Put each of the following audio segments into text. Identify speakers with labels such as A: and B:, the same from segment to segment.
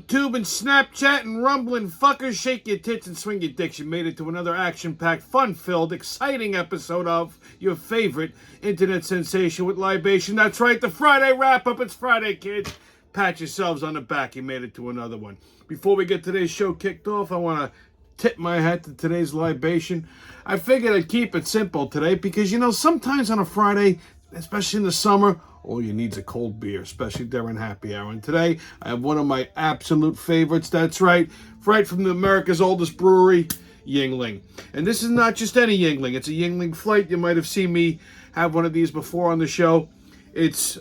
A: YouTube and Snapchat and rumbling fuckers, shake your tits and swing your dicks. You made it to another action-packed, fun-filled, exciting episode of your favorite internet sensation with libation. That's right, the Friday wrap-up. It's Friday, kids. Pat yourselves on the back. You made it to another one. Before we get today's show kicked off, I want to tip my hat to today's libation. I figured I'd keep it simple today because, you know, sometimes on a Friday, especially in the summer, all you need is a cold beer, especially during happy hour. And today, I have one of my absolute favorites. That's right from America's oldest brewery, Yuengling. And this is not just any Yuengling. It's a Yuengling Flight. You might have seen me have one of these before on the show. It's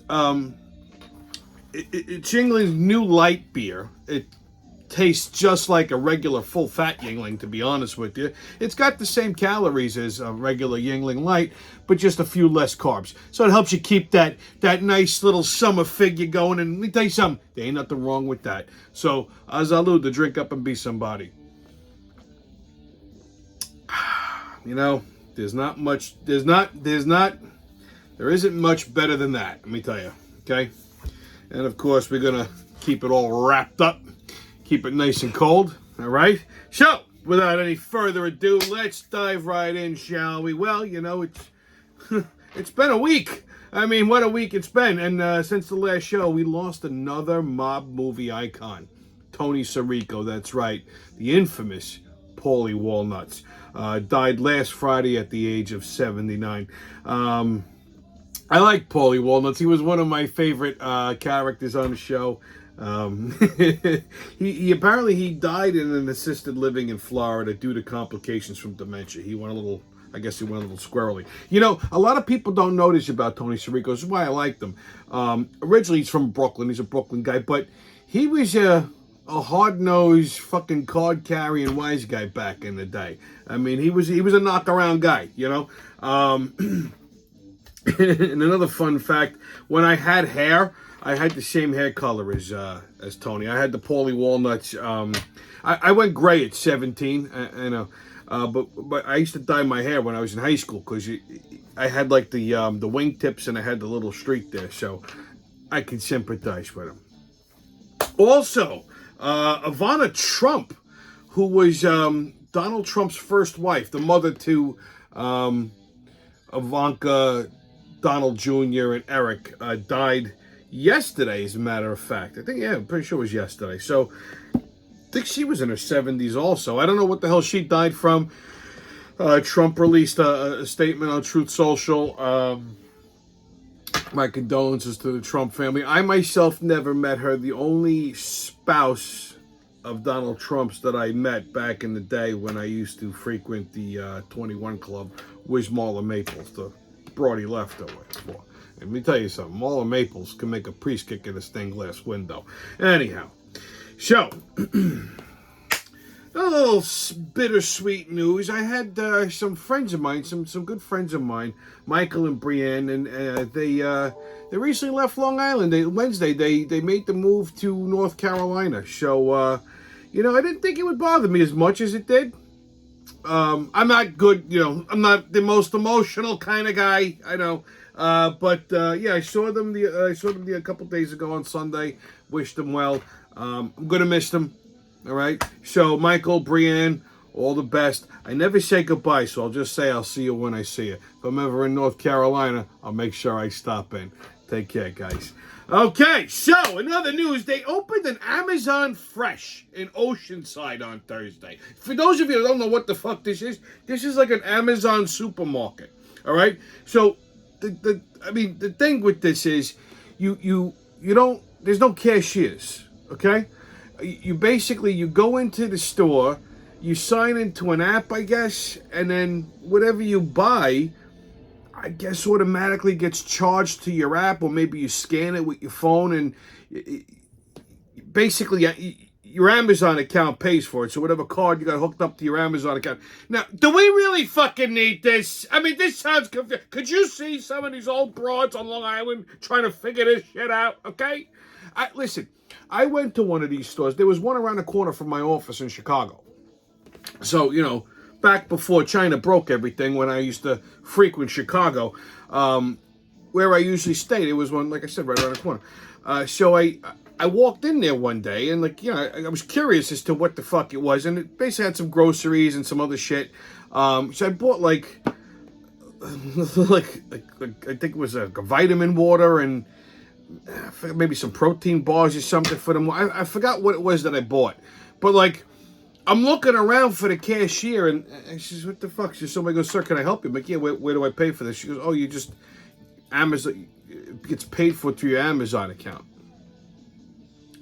A: Yuengling's new light beer. It tastes just like a regular full-fat Yuengling, to be honest with you. It's got the same calories as a regular Yuengling Light, but just a few less carbs. So it helps you keep that nice little summer figure going. And let me tell you something, there ain't nothing wrong with that. So, azalud, to drink up and be somebody. You know, there isn't much better than that, let me tell you, okay? And of course, we're gonna keep it all wrapped up. Keep it nice and cold, all right? So, without any further ado, let's dive right in, shall we? Well, you know, it's been a week. I mean, what a week it's been. And since the last show, we lost another mob movie icon, Tony Sirico, that's right. The infamous Paulie Walnuts. Died last Friday at the age of 79. I like Paulie Walnuts. He was one of my favorite characters on the show. He apparently died in an assisted living in Florida due to complications from dementia. He went a little squirrely. You know, a lot of people don't know this about Tony Sirico. This is why I liked him. Originally, he's from Brooklyn. He's a Brooklyn guy, but he was a hard-nosed, fucking card-carrying wise guy back in the day. I mean, he was a knock-around guy, you know. And another fun fact, when I had hair, I had the same hair color as Tony. I had the Paulie Walnuts. I went gray at 17, I know. But I used to dye my hair when I was in high school because I had like the wingtips and I had the little streak there, so I could sympathize with him. Also, Ivana Trump, who was Donald Trump's first wife, the mother to Ivanka, Donald Jr., and Eric, died yesterday, as a matter of fact. I'm pretty sure it was yesterday. So, I think she was in her 70s also. I don't know what the hell she died from. Trump released a statement on Truth Social. My condolences to the Trump family. I myself never met her. The only spouse of Donald Trump's that I met back in the day when I used to frequent the 21 Club was Marla Maples, the broad he left her with for. Let me tell you something. Marla Maples can make a priest kick in a stained glass window. Anyhow, so a little bittersweet news. I had some friends of mine, some good friends of mine, Michael and Brienne, and they recently left Long Island. Wednesday they made the move to North Carolina. So you know, I didn't think it would bother me as much as it did. I'm not good, you know. I'm not the most emotional kind of guy, I know. But yeah, I saw them a couple days ago on Sunday. Wished them well. I'm gonna miss them. All right. So Michael, Brienne, all the best. I never say goodbye, so I'll just say I'll see you when I see you. If I'm ever in North Carolina, I'll make sure I stop in. Take care, guys. Okay, so another news. They opened an Amazon Fresh in Oceanside on Thursday. For those of you who don't know what the fuck this is like an Amazon supermarket. All right. So the thing with this is you don't, there's no cashiers, okay? You go into the store, you sign into an app, I guess, and then whatever you buy, I guess automatically gets charged to your app, or maybe you scan it with your phone, and basically your Amazon account pays for it. So whatever card you got hooked up to your Amazon account. Now, do we really fucking need this? I mean, this sounds confusing. Could you see some of these old broads on Long Island trying to figure this shit out, okay? Listen, I went to one of these stores. There was one around the corner from my office in Chicago. So, you know, back before China broke everything, when I used to frequent Chicago, where I usually stayed, it was one, like I said, right around the corner. So I walked in there one day and like, I was curious as to what the fuck it was, and it basically had some groceries and some other shit. So I bought like, like I think it was a vitamin water and maybe some protein bars or something for them. I forgot what it was that I bought, but like I'm looking around for the cashier and she says, "What the fuck?" She says, somebody goes, "Sir, can I help you?" I'm like, "Yeah, where do I pay for this?" She goes, "Oh, you just Amazon. It gets paid for through your Amazon account."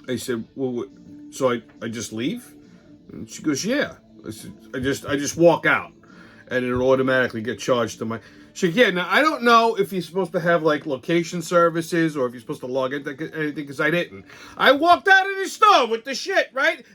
A: I said, "Well, so I just leave?" And she goes, "Yeah." I said, I just walk out, and it'll automatically get charged to my. She said, "Yeah." Now I don't know if you're supposed to have like location services or if you're supposed to log into anything because I didn't. I walked out of the store with the shit, right?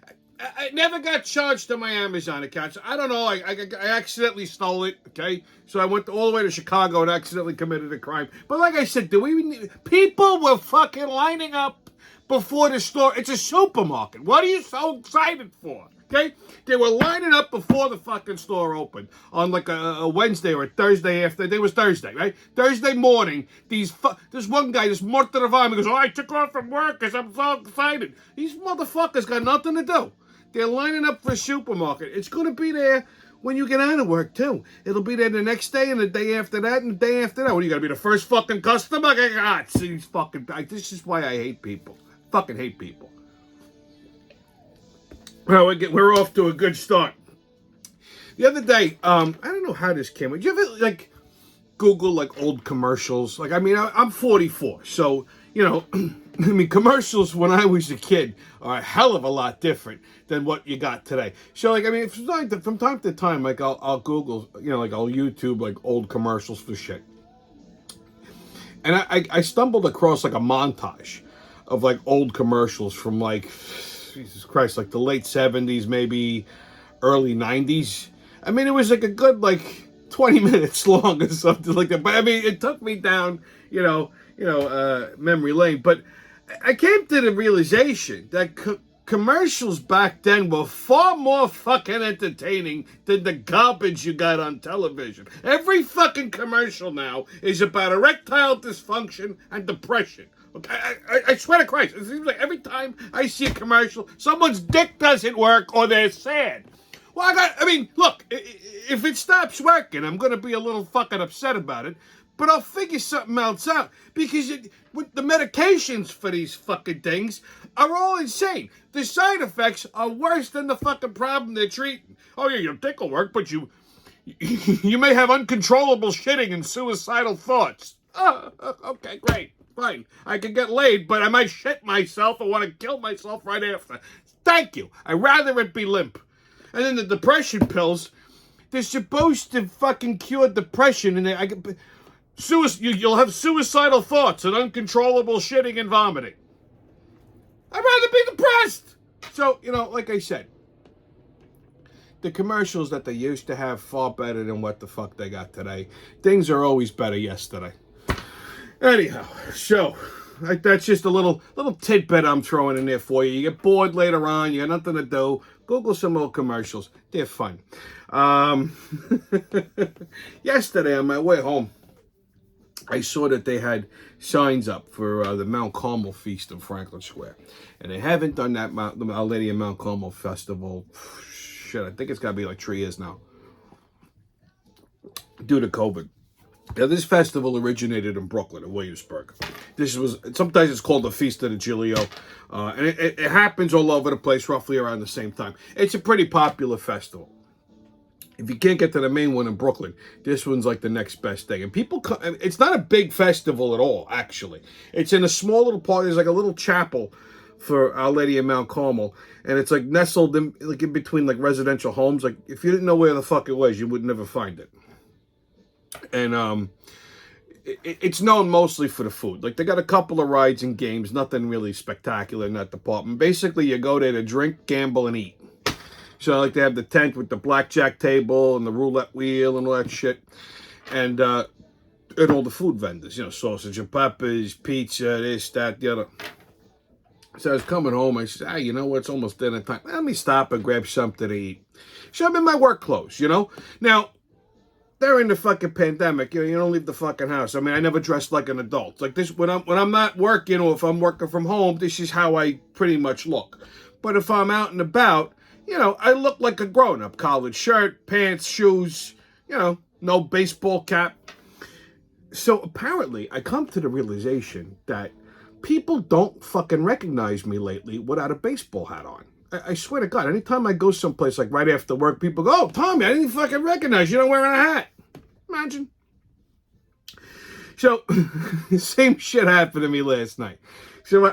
A: I never got charged to my Amazon account. So I don't know. I accidentally stole it. Okay, so I went all the way to Chicago and accidentally committed a crime. But like I said, do we need, people were fucking lining up before the store? It's a supermarket. What are you so excited for? Okay, they were lining up before the fucking store opened on like a Wednesday or a Thursday after. It was Thursday, right? Thursday morning. This one guy, this Martin Avami, goes, "Oh, I took off from work because I'm so excited." These motherfuckers got nothing to do. They're lining up for a supermarket. It's going to be there when you get out of work, too. It'll be there the next day and the day after that and the day after that. What, you got to be the first fucking customer? God, see these fucking... This is why I hate people. Fucking hate people. Well, we're off to a good start. The other day, I don't know how this came. Did you ever, like, Google, like, old commercials? Like, I mean, I'm 44, so, I mean, commercials when I was a kid are a hell of a lot different than what you got today. So, like, I mean, from time to time, like, I'll Google, like, I'll YouTube, like, old commercials for shit. And I stumbled across, like, a montage of, like, old commercials from, like, Jesus Christ, like, the late 70s, maybe early 90s. I mean, it was, like, a good, like, 20 minutes long or something like that. But, I mean, it took me down, memory lane. But I came to the realization that commercials back then were far more fucking entertaining than the garbage you got on television. Every fucking commercial now is about erectile dysfunction and depression. Okay, I swear to Christ, it seems like every time I see a commercial, someone's dick doesn't work or they're sad. Well, I mean, look, if it stops working, I'm going to be a little fucking upset about it. But I'll figure something else out. Because with the medications for these fucking things are all insane. The side effects are worse than the fucking problem they're treating. Oh, yeah, your dick will work, but you may have uncontrollable shitting and suicidal thoughts. Oh, okay, great. Fine. I can get laid, but I might shit myself or want to kill myself right after. Thank you. I'd rather it be limp. And then the depression pills, they're supposed to fucking cure depression, and you'll have suicidal thoughts and uncontrollable shitting and vomiting. I'd rather be depressed. So, like I said, the commercials that they used to have far better than what the fuck they got today. Things are always better yesterday. Anyhow, so that's just a little tidbit I'm throwing in there for you. You get bored later on, you got nothing to do. Google some old commercials. They're fun. Yesterday on my way home, I saw that they had signs up for the Mount Carmel Feast in Franklin Square. And they haven't done that the Our Lady of Mount Carmel Festival. Shit, I think it's got to be like 3 years now. Due to COVID. Now, this festival originated in Brooklyn, in Williamsburg. Sometimes it's called the Feast of the Giglio. And it happens all over the place roughly around the same time. It's a pretty popular festival. If you can't get to the main one in Brooklyn, this one's like the next best thing. And people come, it's not a big festival at all, actually. It's in a small little part. There's like a little chapel for Our Lady of Mount Carmel. And it's like nestled in between like residential homes. Like if you didn't know where the fuck it was, you would never find it. And it's known mostly for the food. Like they got a couple of rides and games, nothing really spectacular in that department. Basically, you go there to drink, gamble, and eat. So like they have the tent with the blackjack table and the roulette wheel and all that shit. And all the food vendors, sausage and peppers, pizza, this, that, the other. So I was coming home, I said, you know what, it's almost dinner time. Let me stop and grab something to eat. So I'm in my work clothes, Now, during the fucking pandemic, you don't leave the fucking house. I mean, I never dressed like an adult. Like this, when I'm not working or if I'm working from home, this is how I pretty much look. But if I'm out and about, I look like a grown-up. Collared shirt, pants, shoes, no baseball cap. So apparently, I come to the realization that people don't fucking recognize me lately without a baseball hat on. I swear to God, anytime I go someplace like right after work, people go, "Oh, Tommy, I didn't fucking recognize you. You're not wearing a hat." Imagine. So, same shit happened to me last night. So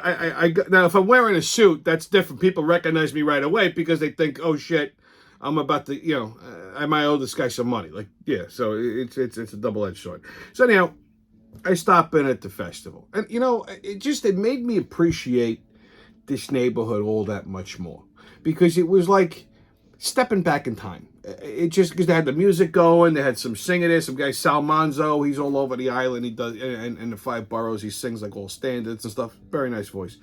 A: now if I'm wearing a suit, that's different. People recognize me right away because they think, "Oh shit, I'm about to, I might owe this guy some money." Like, yeah. So it's a double-edged sword. So anyhow, I stop in at the festival, and it made me appreciate this neighborhood all that much more, because it was like stepping back in time. It just, because they had the music going, they had some singing there, some guy Sal Manzo, he's all over the island, he does, and the 5 boroughs, he sings like all standards and stuff, very nice voice.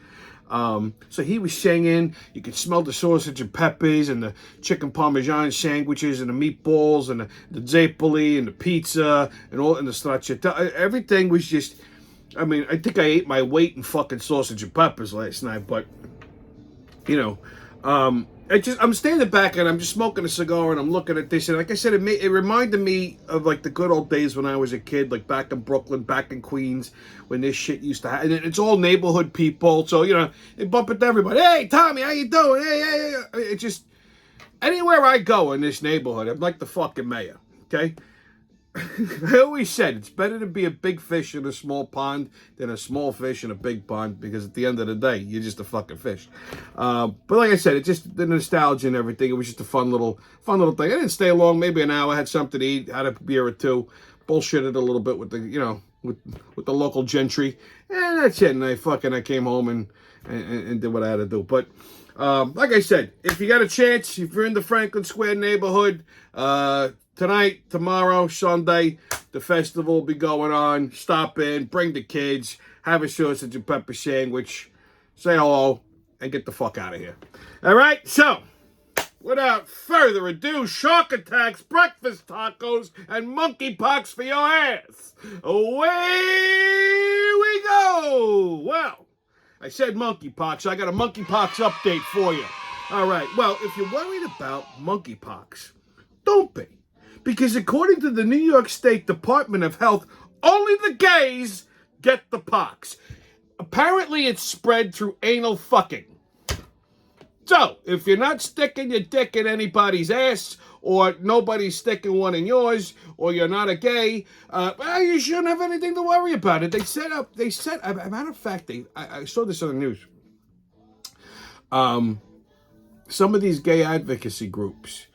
A: So he was singing, you could smell the sausage and peppers and the chicken parmesan sandwiches and the meatballs and the zeppoli and the pizza and the stracciatella. Everything was just, I mean, I think I ate my weight in fucking sausage and peppers last night, but, I'm standing back and I'm just smoking a cigar and I'm looking at this, and like I said, it reminded me of like the good old days when I was a kid, like back in Brooklyn, back in Queens, when this shit used to happen. And it's all neighborhood people, so, they bump into everybody. "Hey, Tommy, how you doing? Hey. It just, anywhere I go in this neighborhood, I'm like the fucking mayor, okay? I always said it's better to be a big fish in a small pond than a small fish in a big pond, because at the end of the day, you're just a fucking fish. But like I said, it just, the nostalgia and everything, it was just a fun little thing. I didn't stay long, maybe an hour, had something to eat, had a beer or two, bullshitted a little bit with the, with the local gentry, and that's it. And I came home and did what I had to do. But like I said, if you got a chance, if you're in the Franklin Square neighborhood, tonight, tomorrow, Sunday, the festival will be going on. Stop in, bring the kids, have a sausage and pepper sandwich, say hello, and get the fuck out of here. All right, so, without further ado, shark attacks, breakfast tacos, and monkeypox for your ass. Away we go. Well, I said monkeypox. I got a monkeypox update for you. All right, well, if you're worried about monkeypox, don't be. Because according to the New York State Department of Health, only the gays get the pox. Apparently, it's spread through anal fucking. So, if you're not sticking your dick in anybody's ass, or nobody's sticking one in yours, or you're not a gay, well, you shouldn't have anything to worry about it. As a matter of fact, I saw this on the news. Some of these gay advocacy groups,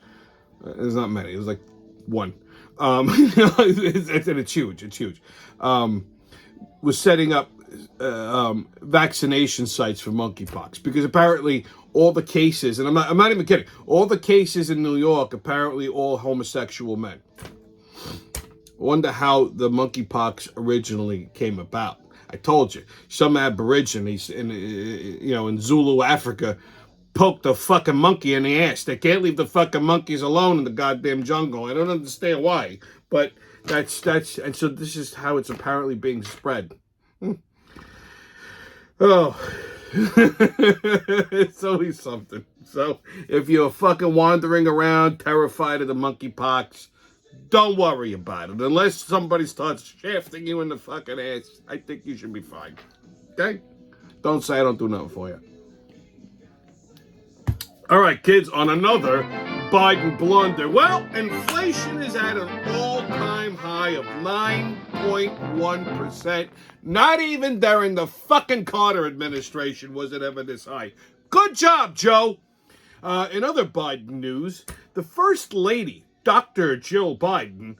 A: there's not many, there's like one, it's huge, was setting up vaccination sites for monkeypox, because apparently all the cases, and I'm not even kidding, all the cases in New York, apparently all homosexual men. Wonder how the monkeypox originally came about. I told you, some aborigines in Zulu Africa poked a fucking monkey in the ass. They can't leave the fucking monkeys alone in the goddamn jungle. I don't understand why, but that's and so this is how it's apparently being spread. Oh, it's always something. So if you're fucking wandering around terrified of the monkeypox, don't worry about it. Unless somebody starts shafting you in the fucking ass, I think you should be fine. Okay? Don't say I don't do nothing for you. All right, kids, on another Biden blunder. Well, inflation is at an all-time high of 9.1%. Not even during the fucking Carter administration was it ever this high. Good job, Joe. In other Biden news, the First Lady, Dr. Jill Biden,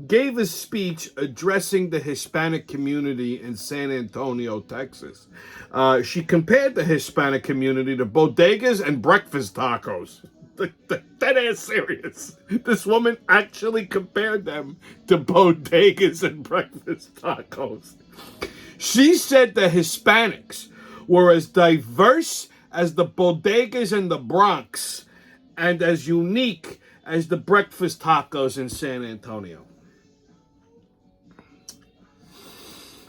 A: gave a speech addressing the Hispanic community in San Antonio, Texas. She compared the Hispanic community to bodegas and breakfast tacos. That ass serious. This woman actually compared them to bodegas and breakfast tacos. She said the Hispanics were as diverse as the bodegas in the Bronx and as unique as the breakfast tacos in San Antonio.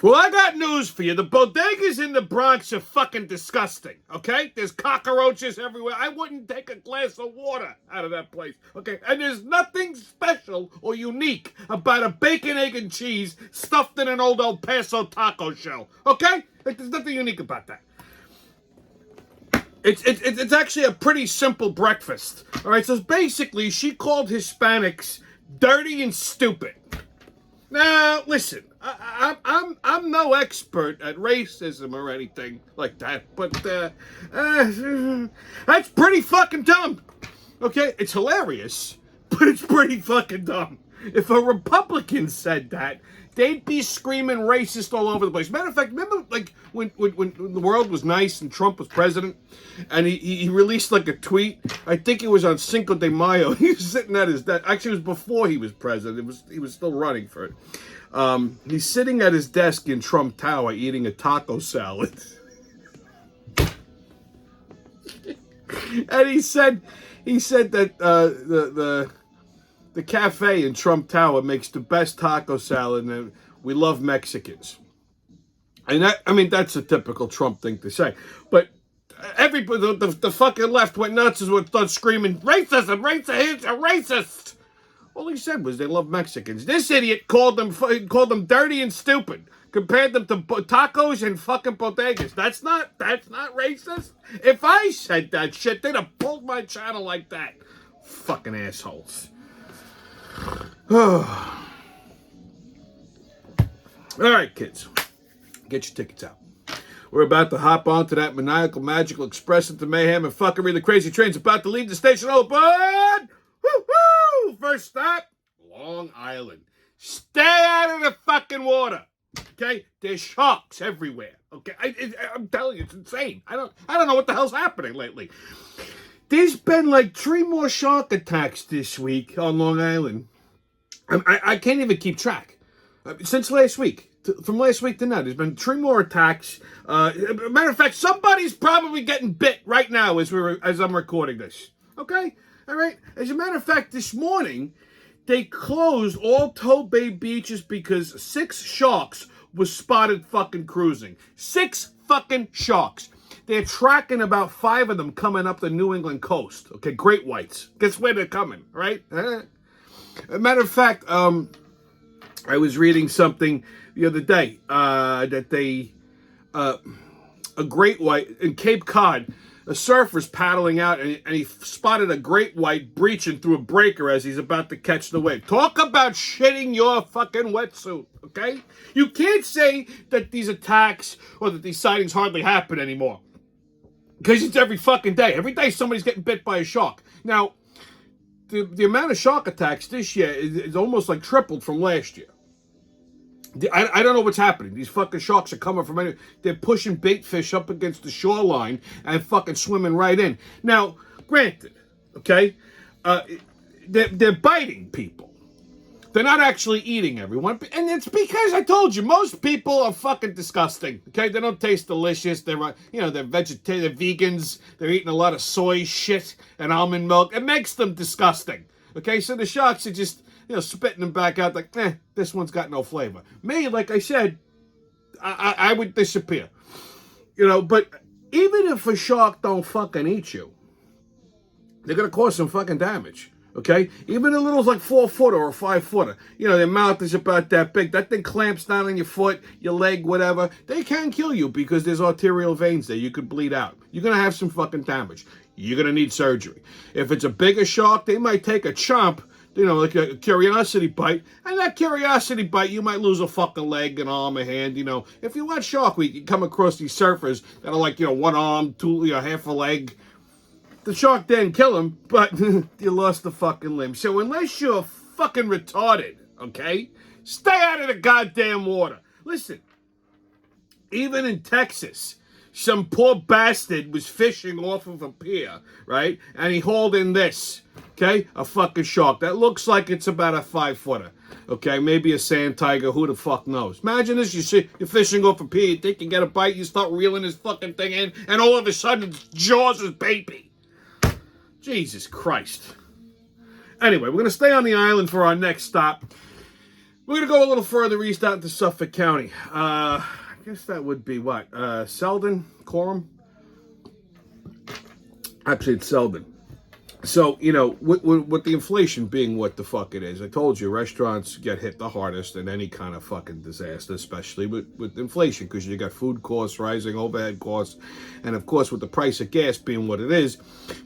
A: Well, I got news for you. The bodegas in the Bronx are fucking disgusting, okay? There's cockroaches everywhere. I wouldn't take a glass of water out of that place, okay? And there's nothing special or unique about a bacon, egg, and cheese stuffed in an old El Paso taco shell, okay? Like, there's nothing unique about that. It's actually a pretty simple breakfast, all right? So basically, she called Hispanics dirty and stupid. Now, listen, I'm no expert at racism or anything like that, but that's pretty fucking dumb. Okay, it's hilarious, but it's pretty fucking dumb. If a Republican said that, they'd be screaming racist all over the place. Matter of fact, remember like when the world was nice and Trump was president, and he released like a tweet. I think it was on Cinco de Mayo. He was sitting at his desk. Actually, it was before he was president. He was still running for it. He's sitting at his desk in Trump Tower eating a taco salad. And he said that the cafe in Trump Tower makes the best taco salad, and we love Mexicans. And that's a typical Trump thing to say. But everybody, the fucking left went nuts and started screaming, racism, racist. All he said was they love Mexicans. This idiot called them dirty and stupid. Compared them to tacos and fucking bodegas. That's not racist. If I said that shit, they'd have pulled my channel like that. Fucking assholes. All right, kids. Get your tickets out. We're about to hop onto that maniacal, magical express into mayhem and fuckery. The crazy train's about to leave the station. Open! Woo-hoo! First stop, Long Island. Stay out of the fucking water. Okay? There's sharks everywhere. Okay? I'm telling you, it's insane. I don't know what the hell's happening lately. There's been like 3 more shark attacks this week on Long Island. I can't even keep track. Since last week. From last week to now, there's been 3 more attacks. Matter of fact, somebody's probably getting bit right now as I'm recording this. Okay? All right? As a matter of fact, this morning, they closed all Toe Bay beaches because 6 sharks was spotted fucking cruising. 6 fucking sharks. They're tracking about 5 of them coming up the New England coast. Okay, great whites. Guess where they're coming, right? As a matter of fact, I was reading something the other day that a great white in Cape Cod, a surfer's paddling out and he spotted a great white breaching through a breaker as he's about to catch the wave. Talk about shitting your fucking wetsuit, okay? You can't say that these attacks or that these sightings hardly happen anymore. Because it's every fucking day. Every day somebody's getting bit by a shark. Now, the amount of shark attacks this year is almost like tripled from last year. I don't know what's happening. These fucking sharks are coming from anywhere. They're pushing bait fish up against the shoreline and fucking swimming right in. Now, granted, okay, they're biting people. They're not actually eating everyone. And it's because I told you, most people are fucking disgusting. Okay? They don't taste delicious. They're vegetarian, they're vegans. They're eating a lot of soy shit and almond milk. It makes them disgusting. Okay? So the sharks are just, spitting them back out like, this one's got no flavor. Me, like I said, I would disappear. But even if a shark don't fucking eat you, they're going to cause some fucking damage. Okay? Even a little like 4-footer or 5-footer. Their mouth is about that big. That thing clamps down on your foot, your leg, whatever. They can kill you because there's arterial veins there. You could bleed out. You're going to have some fucking damage. You're going to need surgery. If it's a bigger shark, they might take a chomp, like a curiosity bite. And that curiosity bite, you might lose a fucking leg, an arm, a hand. If you watch Shark Week, you come across these surfers that are like, 1 arm, 2, half a leg. The shark didn't kill him, but you lost the fucking limb. So unless you're fucking retarded, okay, stay out of the goddamn water. Listen, even in Texas, some poor bastard was fishing off of a pier, right? And he hauled in this, okay, a fucking shark. That looks like it's about a 5-footer, okay? Maybe a sand tiger, who the fuck knows? Imagine this, you're fishing off a pier, you think you get a bite, you start reeling this fucking thing in, and all of a sudden, its jaws is baby. Jesus Christ. Anyway, we're going to stay on the island for our next stop. We're going to go a little further east out into Suffolk County. I guess that would be what? Selden? Coram? Actually, it's Selden. So, with the inflation being what the fuck it is, I told you, restaurants get hit the hardest in any kind of fucking disaster, especially with inflation, because you got food costs rising, overhead costs, and of course, with the price of gas being what it is,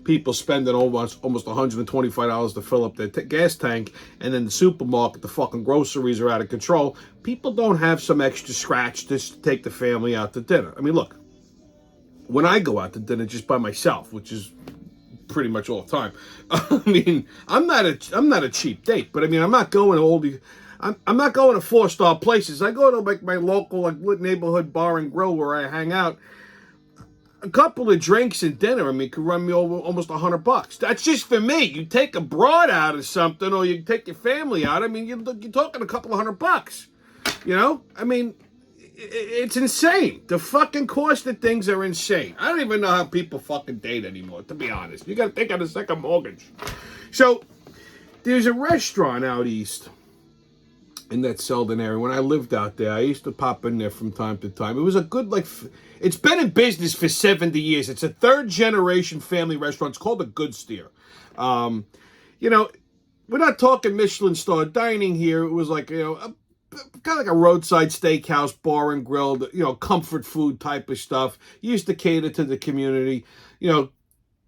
A: people spending almost $125 to fill up their gas tank, and then the supermarket, the fucking groceries are out of control. People don't have some extra scratch just to take the family out to dinner. I mean, look, when I go out to dinner just by myself, which is pretty much all the time. I mean, I'm not a cheap date, but I mean, I'm not going to all the, I'm not going to 4-star places. I go to like my local neighborhood bar and grill where I hang out. A couple of drinks and dinner, I mean, could run me over almost $100. That's just for me. You take a broad out of something, or you take your family out. I mean, you're talking a couple of $100. I mean, it's insane. The fucking cost of things are insane. I don't even know how people fucking date anymore, to be honest. You got to think of a second mortgage. So, there's a restaurant out east in that Selden area. When I lived out there, I used to pop in there from time to time. It was a good, it's been in business for 70 years. It's a third-generation family restaurant. It's called a Good Steer. We're not talking Michelin star dining here. It was like, kind of like a roadside steakhouse, bar and grill, comfort food type of stuff. Used to cater to the community,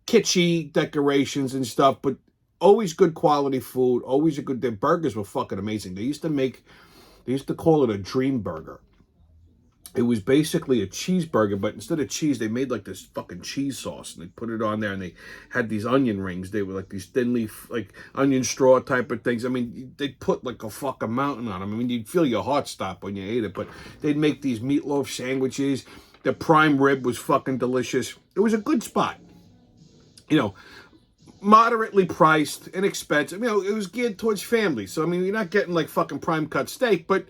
A: kitschy decorations and stuff, but always good quality food, always their burgers were fucking amazing. They used to call it a dream burger. It was basically a cheeseburger, but instead of cheese, they made like this fucking cheese sauce, and they put it on there, and they had these onion rings. They were like these thin leaf, like onion straw type of things. I mean, they'd put like a fucking mountain on them. I mean, you'd feel your heart stop when you ate it, but they'd make these meatloaf sandwiches. The prime rib was fucking delicious. It was a good spot. Moderately priced, inexpensive. It was geared towards families. So, I mean, you're not getting like fucking prime cut steak, but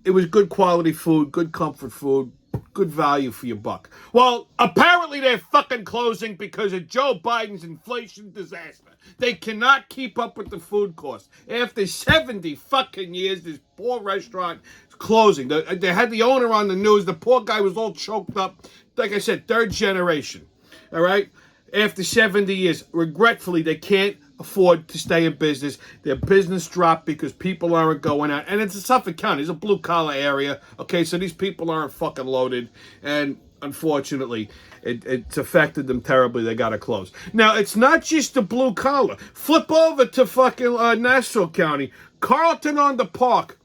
A: it was good quality food, good comfort food, good value for your buck. Well, apparently they're fucking closing because of Joe Biden's inflation disaster. They cannot keep up with the food costs. After 70 fucking years, this poor restaurant is closing. They had the owner on the news. The poor guy was all choked up. Like I said, third generation. All right? After 70 years, regretfully, they can't afford to stay in business. Their business dropped because people aren't going out. And it's a Suffolk County. It's a blue-collar area. Okay, so these people aren't fucking loaded. And unfortunately, it's affected them terribly. They got to close. Now, it's not just the blue-collar. Flip over to fucking Nassau County. Carlton on the Park.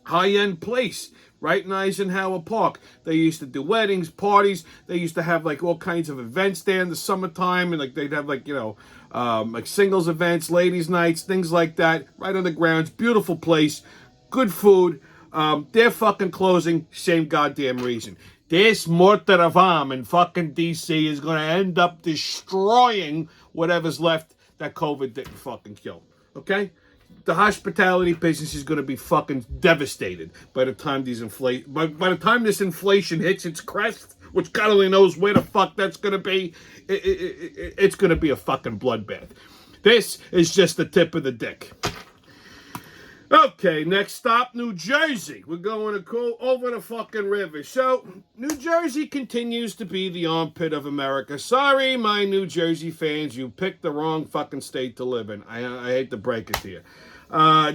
A: High-end place. Right in Eisenhower Park. They used to do weddings, parties. They used to have like all kinds of events there in the summertime, and like they'd have like like singles events, ladies' nights, things like that. Right on the grounds, beautiful place, good food. They're fucking closing, same goddamn reason. This mortar of arm in fucking DC is gonna end up destroying whatever's left that COVID didn't fucking kill. Okay? The hospitality business is going to be fucking devastated by the time by the time this inflation hits its crest, which God only knows where the fuck that's going to be. It's going to be a fucking bloodbath. This is just the tip of the dick. Okay, next stop, New Jersey. We're going to go over the fucking river. So, New Jersey continues to be the armpit of America. Sorry, my New Jersey fans, you picked the wrong fucking state to live in. I hate to break it to you.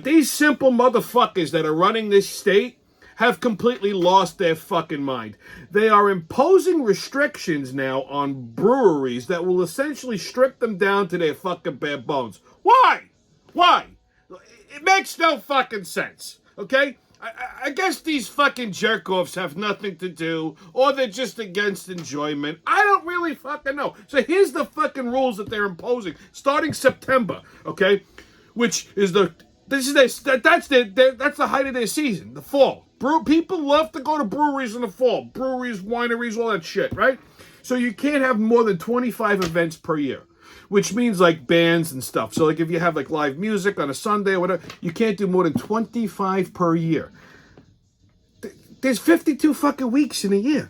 A: These simple motherfuckers that are running this state have completely lost their fucking mind. They are imposing restrictions now on breweries that will essentially strip them down to their fucking bare bones. Why? Why? It makes no fucking sense, okay? I guess these fucking jerk-offs have nothing to do, or they're just against enjoyment. I don't really fucking know. So here's the fucking rules that they're imposing, starting September, okay? Which is that's the height of their season, the fall. People love to go to breweries in the fall. Breweries, wineries, all that shit, right? So you can't have more than 25 events per year, which means like bands and stuff. So like if you have like live music on a Sunday or whatever, you can't do more than 25 per year. There's 52 fucking weeks in a year.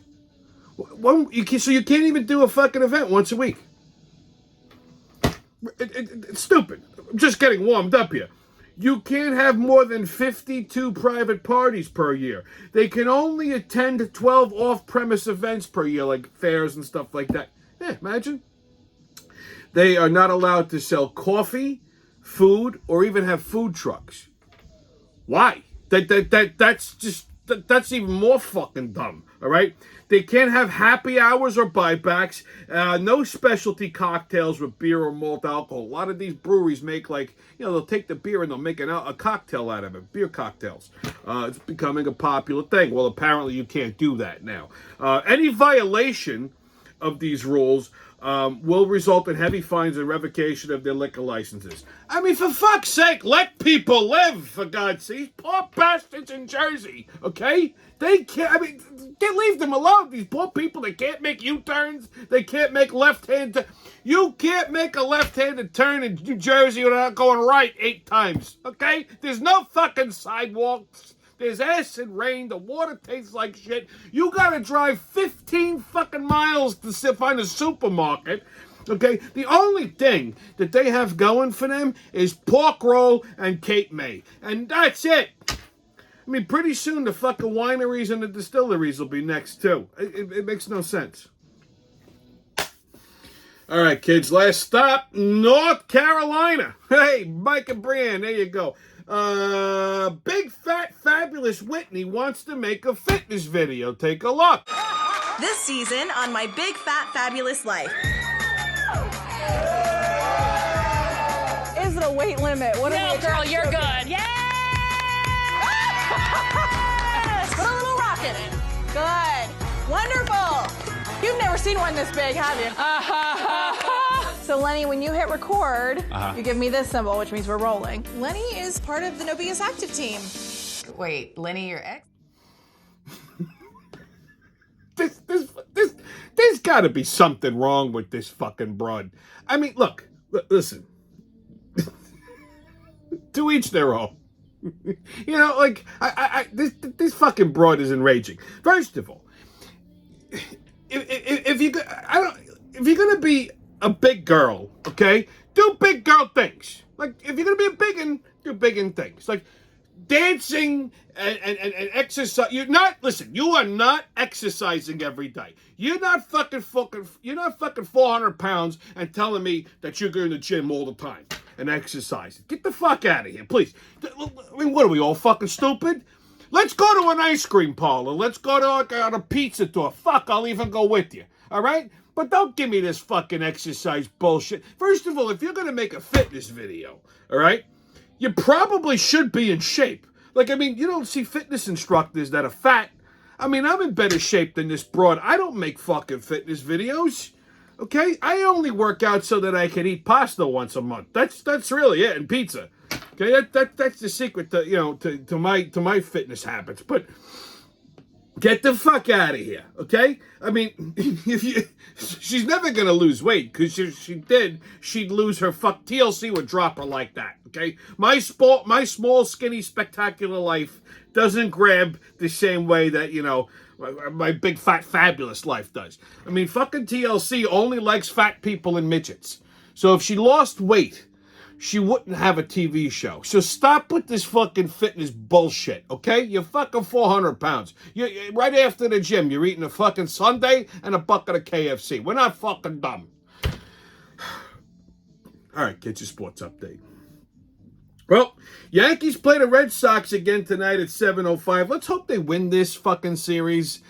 A: So you can't even do a fucking event once a week. It's stupid. just getting warmed up here. You can't have more than 52 private parties per year. They can only attend 12 off-premise events per year, like fairs and stuff like that. Yeah, imagine. They are not allowed to sell coffee, food, or even have food trucks. Why? That's even more fucking dumb. All right. They can't have happy hours or buybacks. No specialty cocktails with beer or malt alcohol. A lot of these breweries make they'll take the beer and they'll make a cocktail out of it. Beer cocktails. It's becoming a popular thing. Well, apparently you can't do that now. Any violation of these rules will result in heavy fines and revocation of their liquor licenses. I mean, for fuck's sake, let people live, for God's sake. Poor bastards in Jersey, okay? They can't, leave them alone. These poor people, they can't make U-turns. They can't make left-hand. You can't make a left-handed turn in New Jersey without going right 8 times, okay? There's no fucking sidewalks. There's acid rain. The water tastes like shit. You gotta drive 15 fucking miles to find a supermarket. Okay? The only thing that they have going for them is pork roll and Cape May. And that's it. I mean, pretty soon the fucking wineries and the distilleries will be next too. It makes no sense. All right, kids. Last stop, North Carolina. Hey, Mike and Brianne, there you go. Big fat fabulous Whitney wants to make a fitness video. Take a look.
B: This season on My Big Fat Fabulous Life.
C: Is it a weight limit? What
D: no, girl, you're good. Yes!
C: Put a little rock in it. Good. Wonderful. You've never seen one this big, have you? So, Lenny, when you hit record, you give me this symbol, which means we're rolling.
B: Lenny is part of the No BS Active team.
D: Wait, Lenny, your ex?
A: There's got to be something wrong with this fucking broad. I mean, look, listen. To each their own. You know, like this fucking broad is enraging. First of all, if you're gonna be a big girl, okay, do big girl things. Like if you're gonna be a biggin, do biggin things. Like dancing and exercise. You are not exercising every day. You're not fucking 400 pounds and telling me that you're going to the gym all the time and exercise. Get the fuck out of here, please. I mean, what are we, all fucking stupid? Let's go to an ice cream parlor. Let's go to a pizza store. Fuck, I'll even go with you. All right? But don't give me this fucking exercise bullshit. First of all, if you're going to make a fitness video, all right, you probably should be in shape. Like, I mean, you don't see fitness instructors that are fat. I mean, I'm in better shape than this broad. I don't make fucking fitness videos. Okay? I only work out so that I can eat pasta once a month. That's really it, and pizza. Okay? That's the secret to my fitness habits. But get the fuck out of here, okay? I mean, she's never gonna lose weight, because if she did, she'd lose her TLC would drop her like that, okay? My small, skinny, spectacular life doesn't grab the same way that, my big, fat, fabulous life does. I mean, fucking TLC only likes fat people and midgets. So if she lost weight, she wouldn't have a TV show. So stop with this fucking fitness bullshit, okay? You're fucking 400 pounds. Right after the gym, you're eating a fucking sundae and a bucket of KFC. We're not fucking dumb. All right, get your sports update. Well, Yankees play the Red Sox again tonight at 7:05. Let's hope they win this fucking series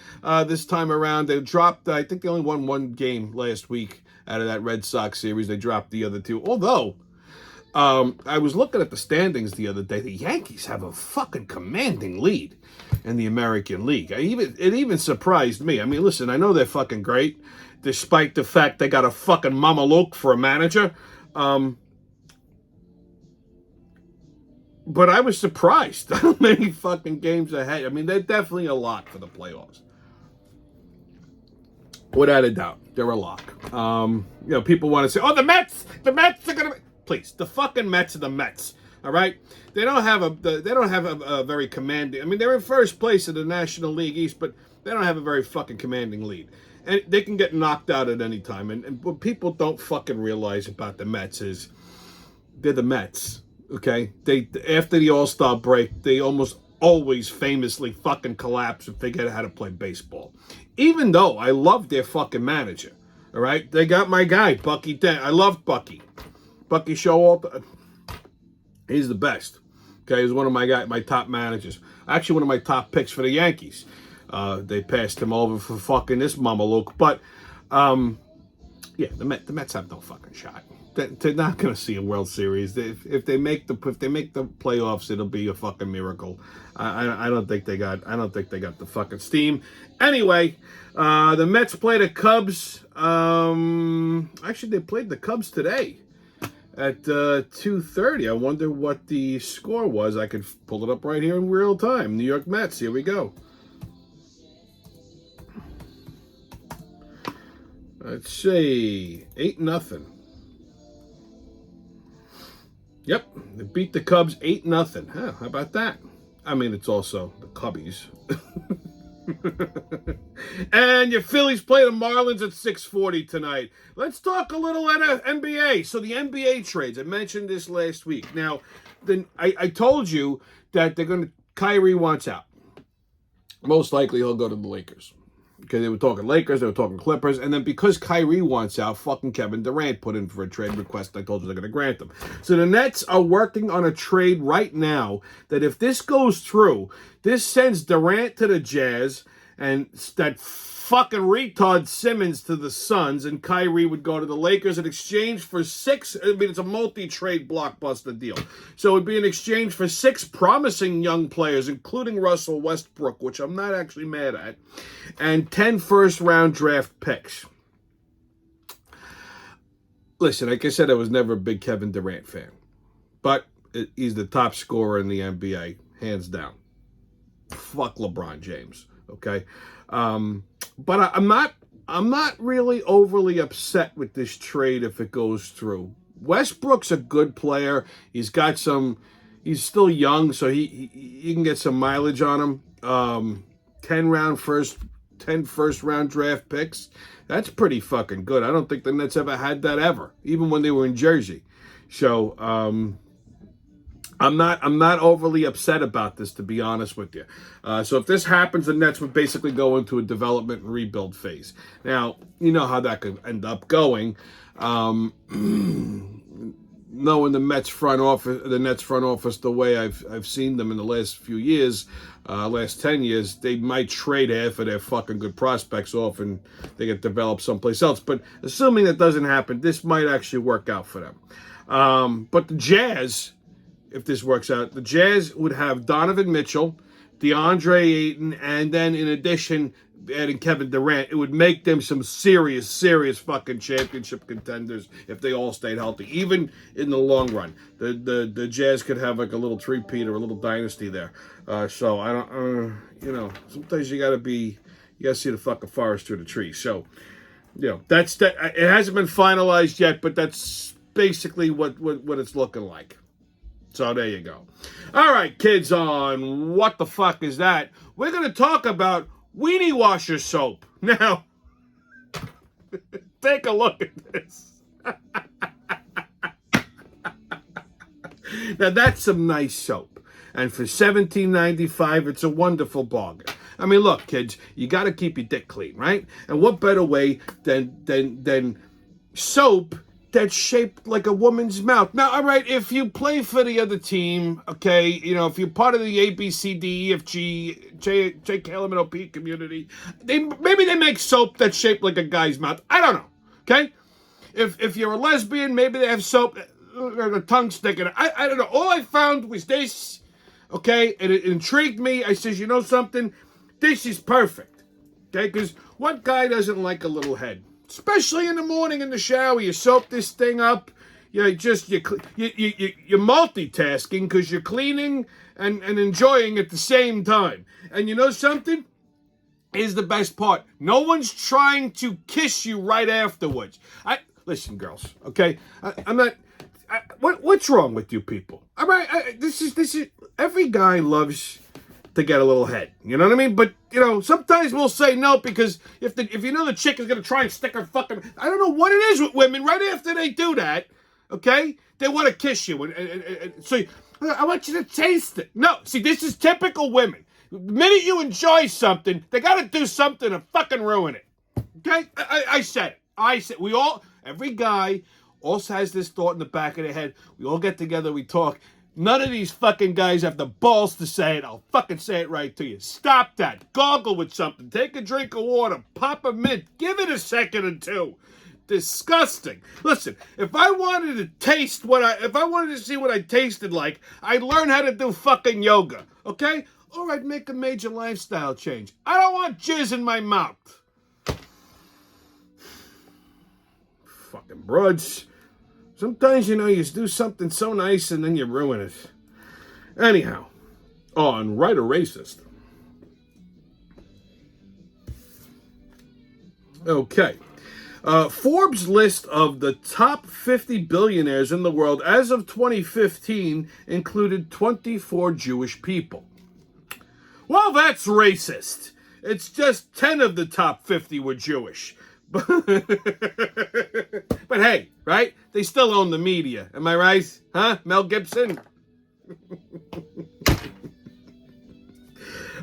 A: this time around. They dropped, I think they only won one game last week out of that Red Sox series. They dropped the other two. Although, I was looking at the standings the other day. The Yankees have a fucking commanding lead in the American League. It even surprised me. I mean, listen, I know they're fucking great, despite the fact they got a fucking Mama Luke for a manager. But I was surprised how many fucking games ahead. I mean, they're definitely a lock for the playoffs. Without a doubt, they're a lock. People want to say, "Oh, the Mets are gonna." Please, the fucking Mets are the Mets. All right, they don't have a very commanding. I mean, they're in first place in the National League East, but they don't have a very fucking commanding lead, and they can get knocked out at any time. And what people don't fucking realize about the Mets is they're the Mets. Okay, they after the All-Star break, they almost always famously fucking collapse and forget how to play baseball. Even though I love their fucking manager. All right, they got my guy Bucky Dent. I love Bucky. Bucky Showalter. He's the best. Okay, he's one of my top managers. Actually, one of my top picks for the Yankees. They passed him over for fucking this Mameluke. But yeah, the Mets have no fucking shot. They're not going to see a World Series. If they make the playoffs, it'll be a fucking miracle. I don't think they got the fucking steam. Anyway, the Mets play the Cubs. Actually, they played the Cubs today at 2:30. I wonder what the score was. I could pull it up right here in real time. New York Mets. Here we go. Let's see, 8-0. Yep, they beat the Cubs 8-0. Huh, how about that? I mean, it's also the Cubbies. And your Phillies play the Marlins at 6:40 tonight. Let's talk a little NBA. So the NBA trades, I mentioned this last week. Now, I told you that Kyrie wants out. Most likely he'll go to the Lakers. Okay, they were talking Lakers, they were talking Clippers, and then because Kyrie wants out, fucking Kevin Durant put in for a trade request. I told you they're going to grant them. So the Nets are working on a trade right now that if this goes through, this sends Durant to the Jazz and that fucking retard Simmons to the Suns, and Kyrie would go to the Lakers in exchange for six. I mean, it's a multi-trade blockbuster deal. So it would be in exchange for 6 promising young players, including Russell Westbrook, which I'm not actually mad at, and 10 first-round draft picks. Listen, like I said, I was never a big Kevin Durant fan, but he's the top scorer in the NBA, hands down. Fuck LeBron James, okay? But I'm not really overly upset with this trade if it goes through. Westbrook's a good player. He's still young, so he can get some mileage on him. 10 first round draft picks. That's pretty fucking good. I don't think the Nets ever had that ever, even when they were in Jersey. So I'm not overly upset about this, to be honest with you. So if this happens, the Nets would basically go into a development and rebuild phase. Now, you know how that could end up going. Knowing the Nets front office the way I've seen them in the last few years, last 10 years, they might trade half of their fucking good prospects off and they get developed someplace else. But assuming that doesn't happen, this might actually work out for them. But the Jazz, if this works out, the Jazz would have Donovan Mitchell, DeAndre Ayton, and then in addition, adding Kevin Durant. It would make them some serious fucking championship contenders if they all stayed healthy, even in the long run. The Jazz could have like a little three-peat or a little dynasty there. So I don't, sometimes you gotta see the fucking forest through the trees. So, that's that. It hasn't been finalized yet, but that's basically what it's looking like. So there you go. All right, kids, on What the Fuck Is That? We're going to talk about weenie washer soap. Now, take a look at this. Now, that's some nice soap. And for $17.95, it's a wonderful bargain. I mean, look, kids, you got to keep your dick clean, right? And what better way than soap that's shaped like a woman's mouth. Now, all right, if you play for the other team, okay, if you're part of the A, B, C, D, E, F, G, J, K, L, M, N, O, P community, maybe they make soap that's shaped like a guy's mouth. I don't know, okay? If you're a lesbian, maybe they have soap, or a tongue sticking. I don't know. All I found was this, okay, and it intrigued me. I says, you know something? This is perfect, okay? Because what guy doesn't like a little head? Especially in the morning in the shower, you soap this thing up. You're multitasking because you're cleaning and enjoying at the same time. And you know something? Here's the best part. No one's trying to kiss you right afterwards. Listen, girls. Okay, I'm not. What's wrong with you people? All right, this is. Every guy loves to get a little head, you know what I mean? But sometimes we'll say no because if the chick is gonna try and stick her fucking, I don't know what it is with women. Right after they do that, okay, They want to kiss you. So I want you to taste it. No, see, this is typical women. The minute you enjoy something, they got to do something to fucking ruin it. Okay? I said it. Every guy also has this thought in the back of their head. We all get together, we talk. None of these fucking guys have the balls to say it. I'll fucking say it right to you. Stop that. Gargle with something. Take a drink of water. Pop a mint. Give it a second or two. Disgusting. Listen, if I wanted to see what I tasted like, I'd learn how to do fucking yoga. Okay? Or I'd make a major lifestyle change. I don't want jizz in my mouth. Fucking broads. Sometimes, you do something so nice and then you ruin it. Anyhow, on Right or Racist. Okay. Forbes' list of the top 50 billionaires in the world as of 2015 included 24 Jewish people. Well, that's racist. It's just 10 of the top 50 were Jewish. But hey, right? They still own the media. Am I right? Huh? Mel Gibson?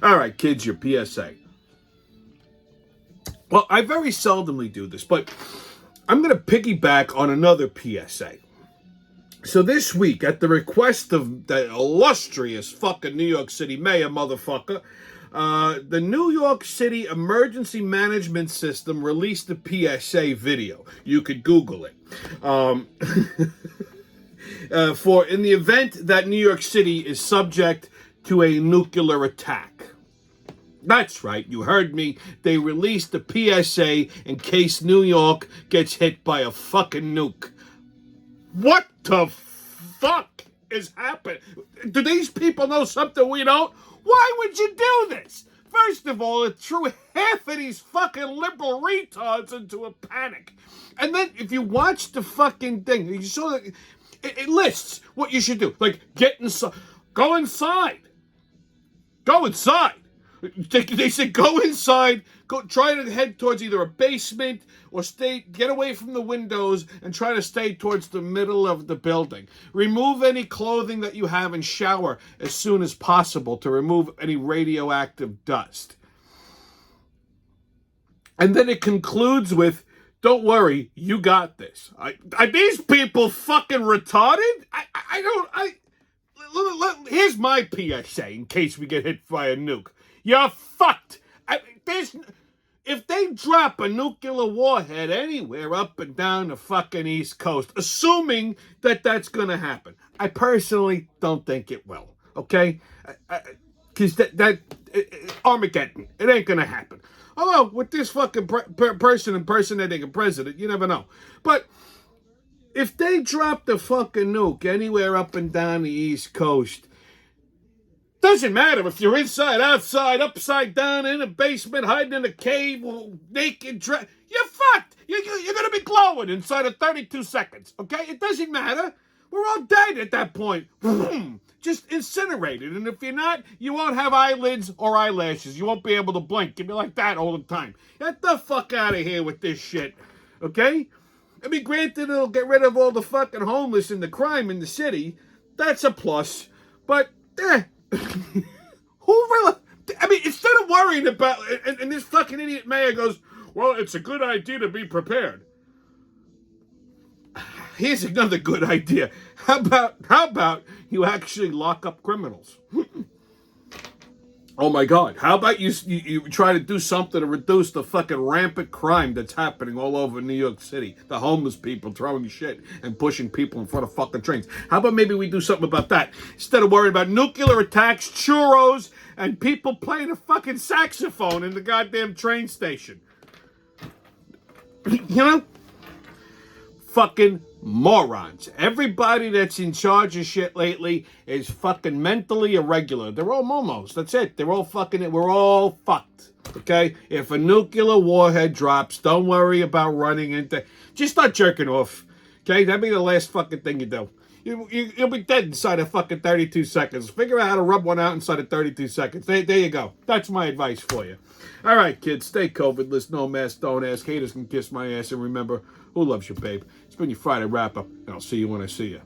A: All right, kids, your PSA. Well, I very seldomly do this, but I'm going to piggyback on another PSA. So this week, at the request of the illustrious fucking New York City mayor, motherfucker, the New York City Emergency Management System released a PSA video. You could Google it. For in the event that New York City is subject to a nuclear attack. That's right, you heard me. They released a PSA in case New York gets hit by a fucking nuke. What the fuck is happening? Do these people know something we don't? Why would you do this? First of all, it threw half of these fucking liberal retards into a panic. And then if you watch the fucking thing, you saw that it lists what you should do. Like, get inside. Go inside. Go inside. They said go inside, go try to head towards either a basement or get away from the windows and try to stay towards the middle of the building. Remove any clothing that you have and shower as soon as possible to remove any radioactive dust. And then it concludes with, don't worry, you got this. Are these people fucking retarded? Here's my PSA in case we get hit by a nuke. You're fucked. If they drop a nuclear warhead anywhere up and down the fucking East Coast, assuming that that's going to happen, I personally don't think it will. Okay? Because Armageddon, it ain't going to happen. Although, with this fucking person impersonating a president, you never know. But if they drop the fucking nuke anywhere up and down the East Coast, doesn't matter if you're inside, outside, upside down, in a basement, hiding in a cave, naked, you're fucked. You're going to be glowing inside of 32 seconds, okay? It doesn't matter. We're all dead at that point. Just incinerated. And if you're not, you won't have eyelids or eyelashes. You won't be able to blink. You'll be like that all the time. Get the fuck out of here with this shit, okay? I mean, granted, it'll get rid of all the fucking homeless and the crime in the city. That's a plus. But, who really? I mean, instead of worrying about, and this fucking idiot mayor goes, well, it's a good idea to be prepared. Here's another good idea. How about you actually lock up criminals? Oh my God! How about you try to do something to reduce the fucking rampant crime that's happening all over New York City? The homeless people throwing shit and pushing people in front of fucking trains. How about maybe we do something about that instead of worrying about nuclear attacks, churros, and people playing a fucking saxophone in the goddamn train station? You know, fucking morons. Everybody that's in charge of shit lately is fucking mentally irregular. They're all momos. That's it. We're all fucked. Okay? If a nuclear warhead drops, don't worry about running into... Just start jerking off. Okay? That'd be the last fucking thing you do. You'll be dead inside of fucking 32 seconds. Figure out how to rub one out inside of 32 seconds. There you go. That's my advice for you. All right, kids. Stay COVID-less. No mask. Don't ask. Haters can kiss my ass. And remember, who loves you, babe? It's been your Friday wrap-up, and I'll see you when I see you.